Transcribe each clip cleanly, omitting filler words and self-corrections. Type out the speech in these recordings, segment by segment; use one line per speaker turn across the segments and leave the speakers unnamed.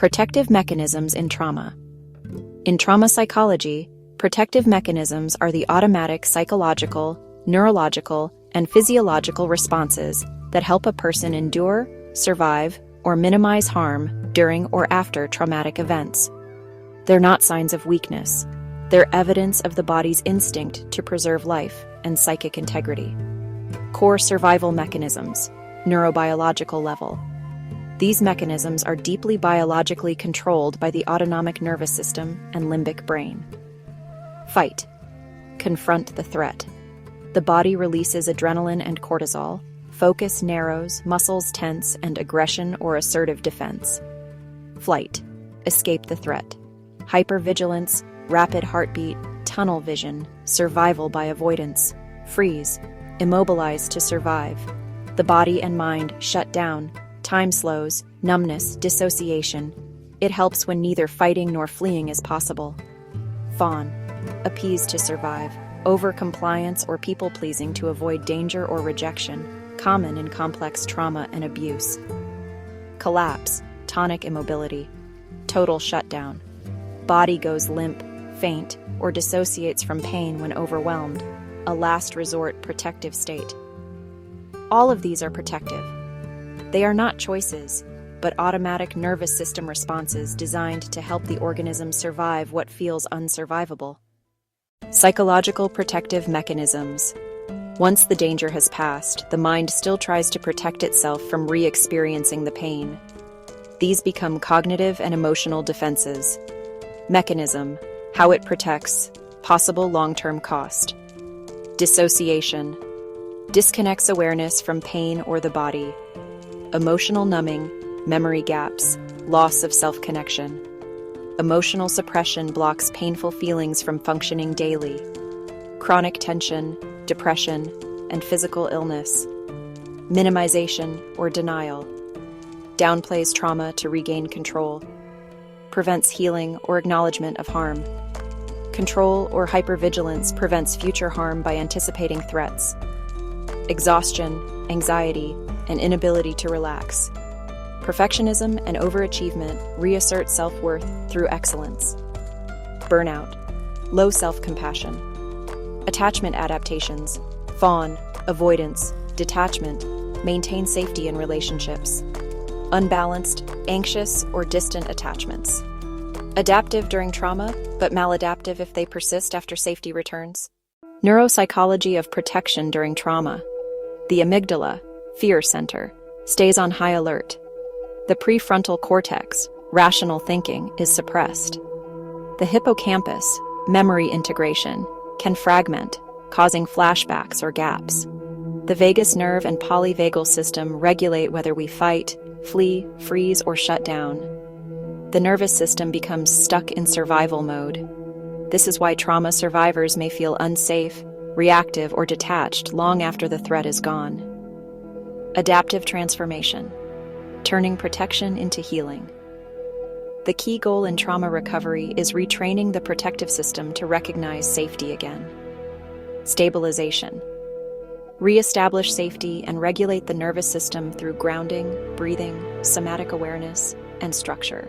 Protective mechanisms in trauma. In trauma psychology, protective mechanisms are the automatic psychological, neurological, and physiological responses that help a person endure, survive, or minimize harm during or after traumatic events. They're not signs of weakness. They're evidence of the body's instinct to preserve life and psychic integrity. Core survival mechanisms, neurobiological level. These mechanisms are deeply biologically controlled by the autonomic nervous system and limbic brain. Fight. Confront the threat. The body releases adrenaline and cortisol, focus narrows, muscles tense, and aggression or assertive defense. Flight. Escape the threat. Hypervigilance, rapid heartbeat, tunnel vision, survival by avoidance. Freeze. Immobilize to survive. The body and mind shut down. Time slows, numbness, dissociation. It helps when neither fighting nor fleeing is possible. Fawn. Appease to survive. Overcompliance or people-pleasing to avoid danger or rejection, common in complex trauma and abuse. Collapse. Tonic immobility. Total shutdown. Body goes limp, faint, or dissociates from pain when overwhelmed. A last resort protective state. All of these are protective. They are not choices, but automatic nervous system responses designed to help the organism survive what feels unsurvivable. Psychological protective mechanisms. Once the danger has passed, the mind still tries to protect itself from re-experiencing the pain. These become cognitive and emotional defenses. Mechanism, how it protects, possible long-term cost. Dissociation, disconnects awareness from pain or the body. Emotional numbing, memory gaps, loss of self-connection. Emotional suppression blocks painful feelings from functioning daily. Chronic tension, depression, and physical illness. Minimization or denial. Downplays trauma to regain control. Prevents healing or acknowledgement of harm. Control or hypervigilance prevents future harm by anticipating threats. Exhaustion, anxiety, and inability to relax. Perfectionism and overachievement reassert self-worth through excellence. Burnout, low self-compassion. Attachment adaptations, fawn, avoidance, detachment, maintain safety in relationships. Unbalanced, anxious, or distant attachments. Adaptive during trauma, but maladaptive if they persist after safety returns. Neuropsychology of protection during trauma. The amygdala, fear center, stays on high alert. The prefrontal cortex, rational thinking, is suppressed. The hippocampus, memory integration, can fragment, causing flashbacks or gaps. The vagus nerve and polyvagal system regulate whether we fight, flee, freeze, or shut down. The nervous system becomes stuck in survival mode. This is why trauma survivors may feel unsafe, reactive, or detached long after the threat is gone. Adaptive transformation, turning protection into healing. The key goal in trauma recovery is retraining the protective system to recognize safety again. Stabilization, re-establish safety and regulate the nervous system through grounding, breathing, somatic awareness, and structure.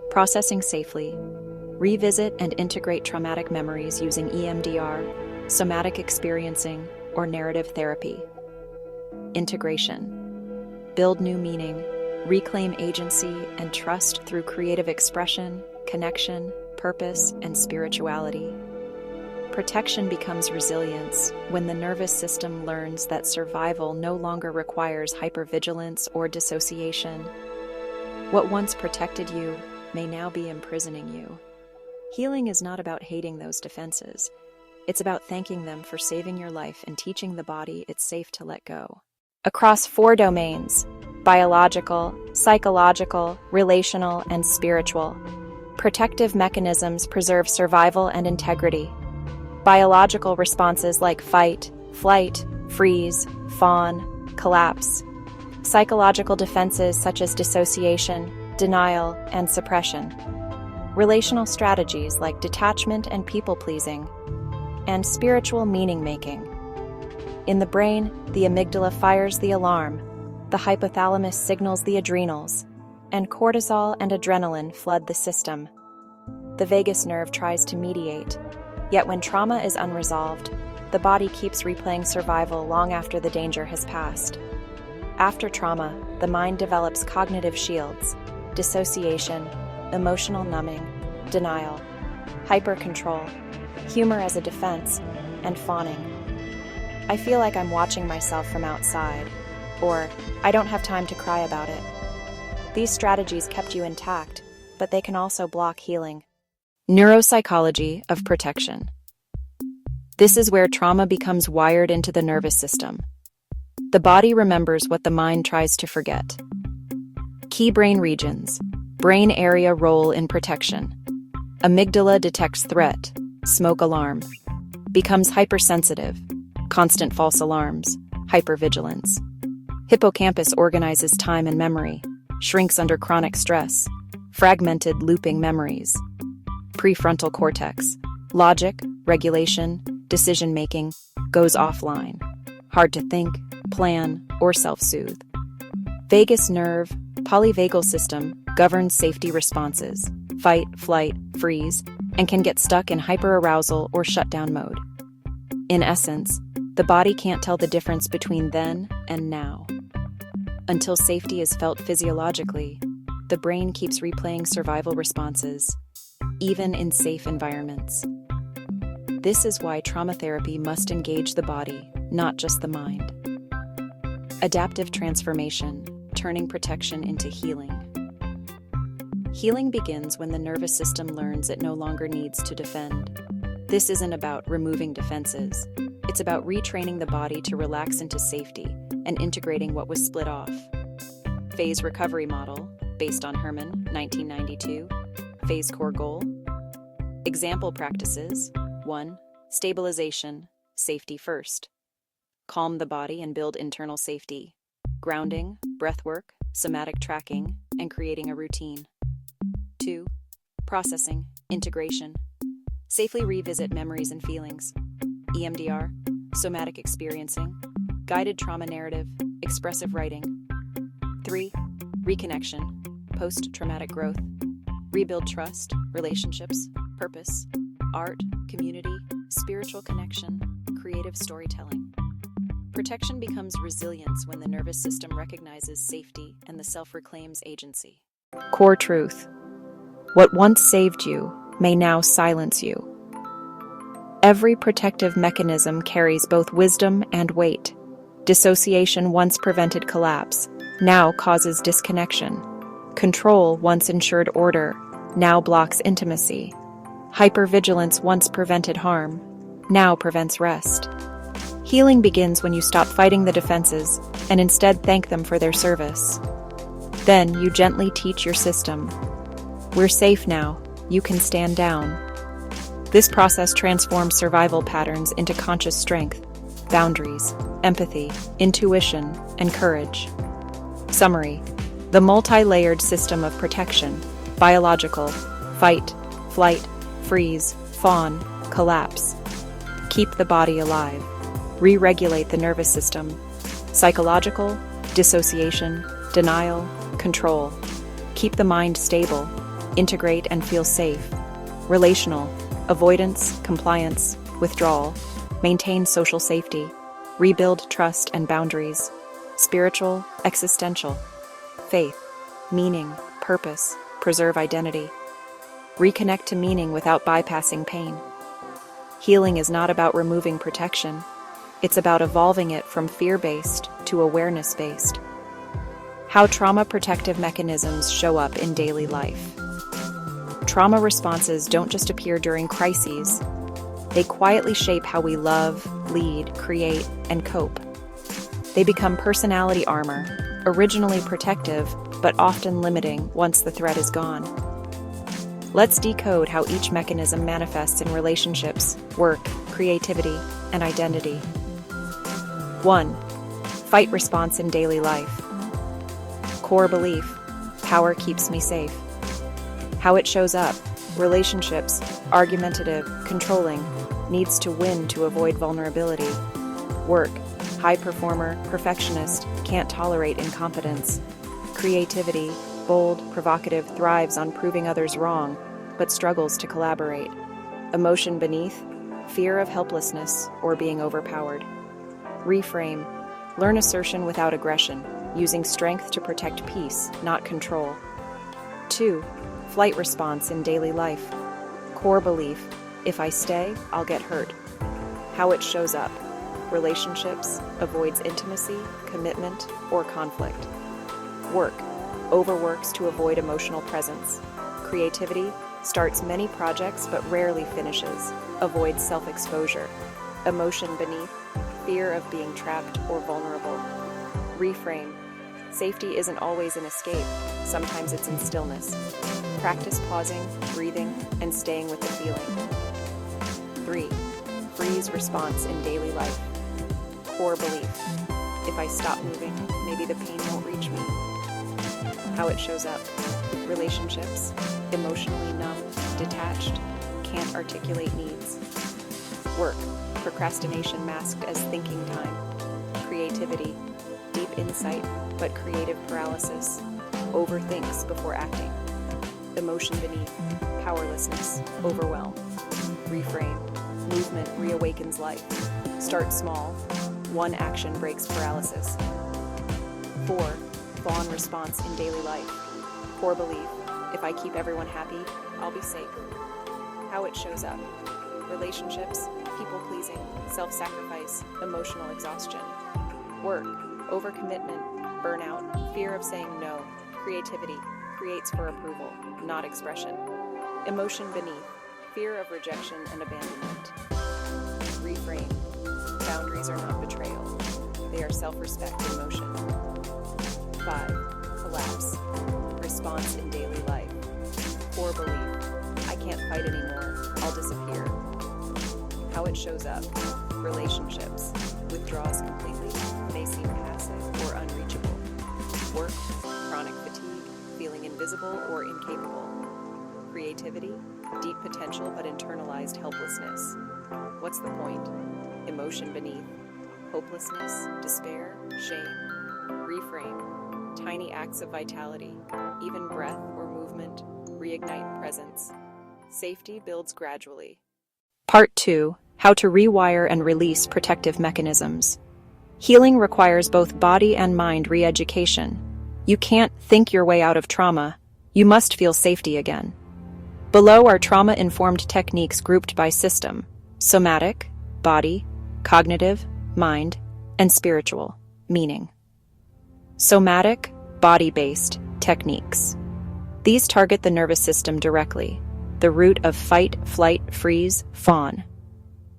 Processing safely, revisit and integrate traumatic memories using EMDR, somatic experiencing, or narrative therapy. Integration, build new meaning, reclaim agency and trust through creative expression, connection, purpose, and spirituality. Protection becomes resilience when the nervous system learns that survival no longer requires hypervigilance or dissociation. What once protected you may now be imprisoning you. Healing is not about hating those defenses. It's about thanking them for saving your life and teaching the body it's safe to let go. Across 4 domains: biological, psychological, relational, and spiritual. Protective mechanisms preserve survival and integrity. Biological responses like fight, flight, freeze, fawn, collapse. Psychological defenses such as dissociation, denial, and suppression. Relational strategies like detachment and people-pleasing. And spiritual meaning-making. In the brain, the amygdala fires the alarm. The hypothalamus signals the adrenals. and cortisol and adrenaline flood the system. The vagus nerve tries to mediate, yet when trauma is unresolved, the body keeps replaying survival long after the danger has passed. After trauma, the mind develops cognitive shields, dissociation, emotional numbing, denial, hyper-control, humor as a defense, and fawning. I feel like I'm watching myself from outside, or I don't have time to cry about it. These strategies kept you intact, but they can also block healing. Neuropsychology of protection. This is where trauma becomes wired into the nervous system. The body remembers what the mind tries to forget. Key brain regions. Brain area role in protection. Amygdala detects threat, smoke alarm. Becomes hypersensitive, constant false alarms, hypervigilance. Hippocampus organizes time and memory, shrinks under chronic stress, fragmented looping memories. Prefrontal cortex. Logic, regulation, decision-making goes offline. Hard to think, plan, or self-soothe. Vagus nerve, polyvagal system governs safety responses, fight, flight, freeze, and can get stuck in hyperarousal or shutdown mode. In essence, the body can't tell the difference between then and now. Until safety is felt physiologically, the brain keeps replaying survival responses, even in safe environments. This is why trauma therapy must engage the body, not just the mind. Adaptive transformation, turning protection into healing. Healing begins when the nervous system learns it no longer needs to defend. This isn't about removing defenses. It's about retraining the body to relax into safety and integrating what was split off. Phase recovery model, based on Herman, 1992. Phase core goal. Example practices. 1. Stabilization, safety first. Calm the body and build internal safety. Grounding, breathwork, somatic tracking, and creating a routine. 2. Processing, integration. Safely revisit memories and feelings. EMDR, somatic experiencing, guided trauma narrative, expressive writing. 3. Reconnection, post-traumatic growth. Rebuild trust, relationships, purpose, art, community, spiritual connection, creative storytelling. Protection becomes resilience when the nervous system recognizes safety and the self reclaims agency. Core truth. What once saved you may now silence you. Every protective mechanism carries both wisdom and weight. Dissociation once prevented collapse, now causes disconnection. Control once ensured order, now blocks intimacy. Hypervigilance once prevented harm, now prevents rest. Healing begins when you stop fighting the defenses and instead thank them for their service. Then you gently teach your system, "We're safe now, you can stand down." This process transforms survival patterns into conscious strength, boundaries, empathy, intuition, and courage. Summary: the multi-layered system of protection, biological, fight, flight, freeze, fawn, collapse. Keep the body alive. Re-regulate the nervous system. Psychological, dissociation, denial, control. Keep the mind stable. Integrate and feel safe. Relational, avoidance, compliance, withdrawal. Maintain social safety. Rebuild trust and boundaries. Spiritual, existential. Faith, meaning, purpose, preserve identity. Reconnect to meaning without bypassing pain. Healing is not about removing protection. It's about evolving it from fear-based to awareness-based. How trauma protective mechanisms show up in daily life. Trauma responses don't just appear during crises. They quietly shape how we love, lead, create, and cope. They become personality armor, originally protective, but often limiting once the threat is gone. Let's decode how each mechanism manifests in relationships, work, creativity, and identity. 1. Fight response in daily life. Core belief: power keeps me safe. How it shows up: relationships, argumentative, controlling, needs to win to avoid vulnerability. Work: high performer, perfectionist, can't tolerate incompetence. Creativity: bold, provocative, thrives on proving others wrong, but struggles to collaborate. Emotion beneath, fear of helplessness or being overpowered. Reframe, learn assertion without aggression, using strength to protect peace, not control. 2. Flight response in daily life. Core belief, if I stay, I'll get hurt. How it shows up. Relationships, avoids intimacy, commitment, or conflict. Work, overworks to avoid emotional presence. Creativity, starts many projects but rarely finishes, avoids self-exposure. Emotion beneath, fear of being trapped or vulnerable. Reframe, safety isn't always an escape, sometimes it's in stillness. Practice pausing, breathing, and staying with the feeling. 3. Freeze response in daily life. Core belief, if I stop moving, maybe the pain won't reach me. How it shows up. Relationships, emotionally numb, detached, can't articulate needs. Work, procrastination masked as thinking time. Creativity, deep insight, but creative paralysis. Overthinks before acting. Emotion beneath, powerlessness, overwhelm. Reframe, movement reawakens life. Start small, one action breaks paralysis. 4. Fawn response in daily life. Core belief, if I keep everyone happy, I'll be safe. How it shows up. Relationships, people-pleasing, self-sacrifice, emotional exhaustion. Work, overcommitment, burnout, fear of saying no. Creativity, creates for approval, not expression. Emotion beneath, fear of rejection and abandonment. Reframe, boundaries are not betrayal. They are self-respect in motion. 5. Collapse, response in daily life. Core belief, I can't fight anymore, I'll disappear. How it shows up. Relationships, withdraws completely, may seem passive or unreachable. Work, chronic fatigue, feeling invisible or incapable. Creativity, deep potential but internalized helplessness. What's the point? Emotion beneath, hopelessness, despair, shame. Reframe, tiny acts of vitality, even breath or movement, reignite presence. Safety builds gradually. Part 2. How to rewire and release protective mechanisms. Healing requires both body and mind re-education. You can't think your way out of trauma. You must feel safety again. Below are trauma-informed techniques grouped by system: somatic, body, cognitive, mind, and spiritual, meaning. Somatic, body-based techniques. These target the nervous system directly, the root of fight, flight, freeze, fawn.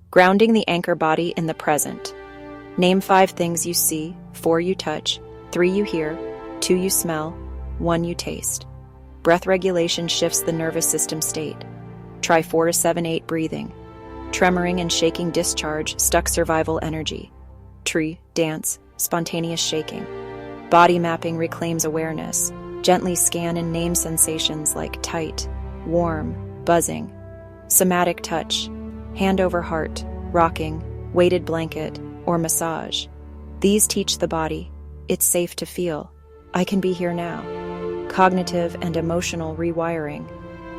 Grounding the anchor body in the present. Name 5 things you see, 4 you touch, 3 you hear, 2 you smell, 1 you taste. Breath regulation shifts the nervous system state. Try 4 to 7, 8 breathing. Tremoring and shaking discharge stuck survival energy. Tree, dance, spontaneous shaking. Body mapping reclaims awareness. Gently scan and name sensations like tight, warm, buzzing. Somatic touch, hand over heart, rocking, weighted blanket, or massage. These teach the body, it's safe to feel. I can be here now. Cognitive and emotional rewiring.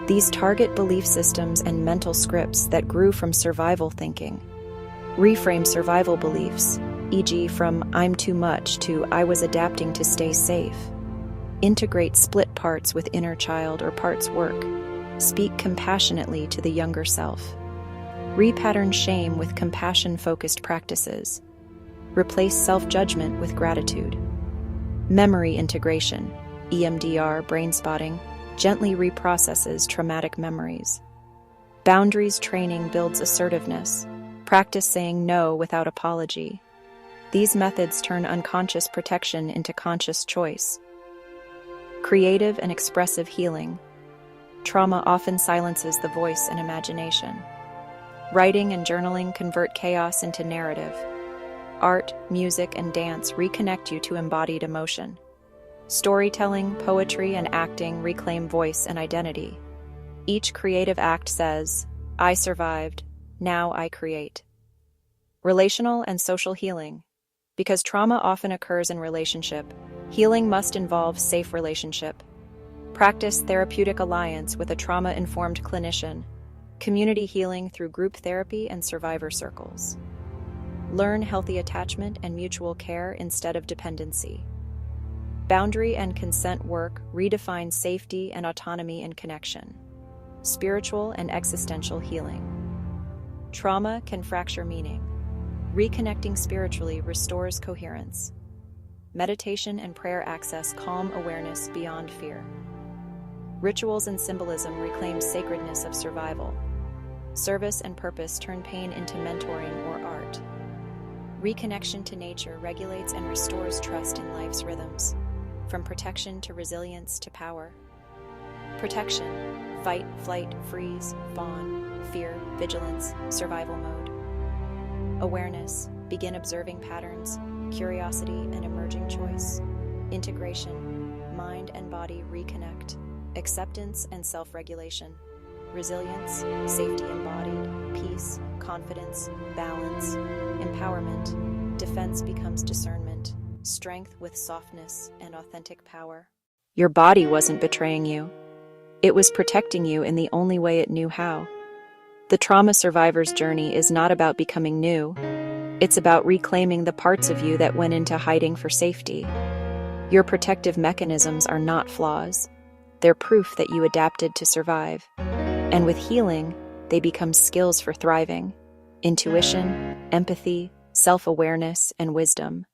These target belief systems and mental scripts that grew from survival thinking. Reframe survival beliefs, e.g. from I'm too much to I was adapting to stay safe. Integrate split parts with inner child or parts work. Speak compassionately to the younger self. Repattern shame with compassion-focused practices. Replace self-judgment with gratitude. Memory integration, EMDR brain spotting, gently reprocesses traumatic memories. Boundaries training builds assertiveness. Practice saying no without apology. These methods turn unconscious protection into conscious choice. Creative and expressive healing. Trauma often silences the voice and imagination. Writing and journaling convert chaos into narrative. Art, music, and dance reconnect you to embodied emotion. Storytelling, poetry, and acting reclaim voice and identity. Each creative act says, I survived, now I create. Relational and social healing. Because trauma often occurs in relationship, healing must involve safe relationship. Practice therapeutic alliance with a trauma-informed clinician. Community healing through group therapy and survivor circles. Learn healthy attachment and mutual care instead of dependency. Boundary and consent work redefine safety and autonomy in connection. Spiritual and existential healing. Trauma can fracture meaning. Reconnecting spiritually restores coherence. Meditation and prayer access calm awareness beyond fear. Rituals and symbolism reclaim sacredness of survival. Service and purpose turn pain into mentoring or art. Reconnection to nature regulates and restores trust in life's rhythms, from protection to resilience to power. Protection: fight, flight, freeze, fawn, fear, vigilance, survival mode. Awareness: begin observing patterns, curiosity, and emerging choice. Integration: mind and body reconnect. Acceptance and self-regulation. Resilience: safety embodied, peace, confidence, balance. Empowerment: defense becomes discernment, strength with softness and authentic power. Your body wasn't betraying you. It was protecting you in the only way it knew how. The trauma survivor's journey is not about becoming new. It's about reclaiming the parts of you that went into hiding for safety. Your protective mechanisms are not flaws. They're proof that you adapted to survive. And with healing, they become skills for thriving. Intuition, empathy, self-awareness, and wisdom.